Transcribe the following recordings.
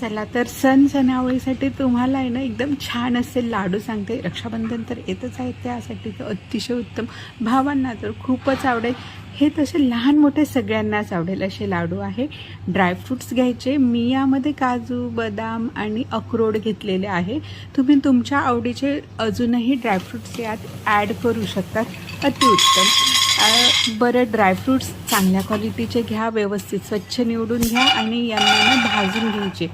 चला तर सणावळीसाठी तुम्हाला आहे ना एकदम छान असे लाडू सांगते। रक्षाबंधन तर येतच आहे, त्यासाठी तर अतिशय उत्तम, भावांना तर खूपच आवडेल। हे तसे लहान मोठे सगळ्यांनाच आवडेल असे लाडू आहे। ड्रायफ्रूट्स घ्यायचे, मी यामध्ये काजू, बदाम आणि अक्रोड घेतलेले आहे। तुम्ही तुमच्या आवडीचे अजूनही ड्रायफ्रूट्स यात ॲड करू शकतात, अतिउत्तम। बरं, ड्रायफ्रूट्स चांगल्या क्वालिटीचे घ्या, व्यवस्थित स्वच्छ निवडून घ्या आणि यांना भाजून घ्यायचे।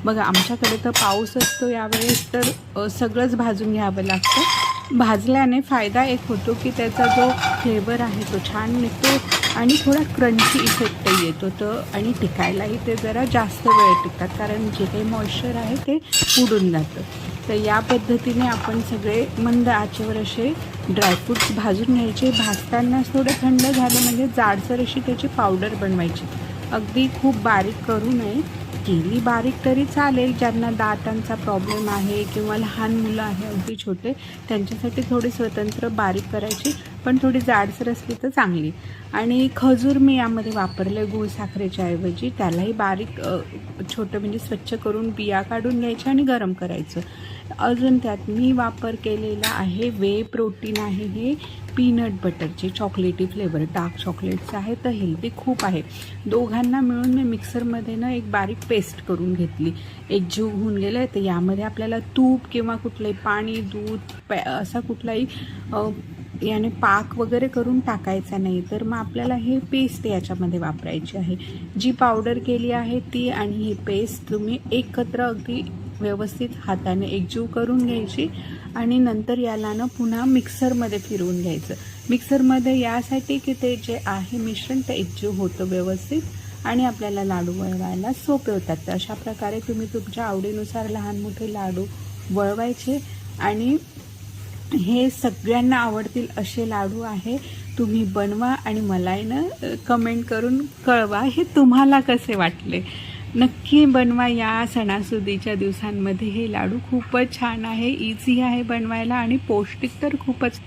बघा आमच्याकडे तर पाऊस असतो यावेळेस, तर सगळंच भाजून घ्यावं लागतं। भाजल्याने फायदा एक होतो की त्याचा जो फ्लेवर आहे तो छान निघतो आणि थोडा क्रंची इफेक्टही येतो, तर आणि टिकायलाही ते जरा जास्त वेळ टिकतात, कारण जे काही मॉइश्चर आहे ते उडून जातं। तर या पद्धतीने आपण सगळे मंद आचेवर असे ड्रायफ्रूट्स भाजून घ्यायचे। भाजताना थोडं थंड झालं म्हणजे जाडसर अशी त्याची पावडर बनवायची, अगदी खूप बारीक करू नये। केली बारीक तरी चालेल, ज्यांना दातांचा प्रॉब्लेम आहे किंवा लहान मुलं आहे अगदी छोटे, त्यांच्यासाठी थोडी स्वतंत्र बारीक करायची, पण थोडी जाडसर असली तर चांगली। आणि खजूर मी यामध्ये वापरले गूळ साखरेच्या ऐवजी, त्यालाही बारीक छोटं म्हणजे स्वच्छ करून बिया काढून घ्यायच्या आणि गरम करायचं। अजून त्यात मी वापर केलेला आहे वे प्रोटीन आहे, हे पीनट बटरचे चॉकलेटी फ्लेवर डार्क चॉकलेटचं आहे, तर हेल्दी खूप आहे। दोघांना मिळून मी मिक्सरमध्ये ना एक बारीक पेस्ट करून घेतली, एकजीव होऊन गेलं आहे। तर यामध्ये आपल्याला तूप किंवा कुठलंही पाणी, दूध असा कुठलाही याने पाक वगैरे करून टाकायचा नाही, तर मग आपल्याला हे पेस्ट याच्यामध्ये वापरायची आहे। जी पावडर केली आहे ती आणि ही पेस्ट तुम्ही एकत्र अगदी व्यवस्थित हाताने एकजीव करून घ्यायची आणि नंतर याला ना पुन्हा मिक्सरमध्ये फिरवून घ्यायचं। मिक्सरमध्ये यासाठी की ते जे आहे मिश्रण ते एकजीव होतं व्यवस्थित आणि आपल्याला लाडू वळवायला सोपे होतात। तर अशा प्रकारे तुम्ही तुमच्या आवडीनुसार लहान मोठे लाडू वळवायचे आणि हे सगळ्यांना आवडतील असे लाडू आहे। तुम्ही बनवा आणि मलाही ना कमेंट करून कळवा हे तुम्हाला कसे वाटले। नक्की बनवा या सणासुदीच्या दिवसांमध्ये, हे लाडू खूपच छान आहे, इझी आहे बनवायला आणि पौष्टिक तर खूपच।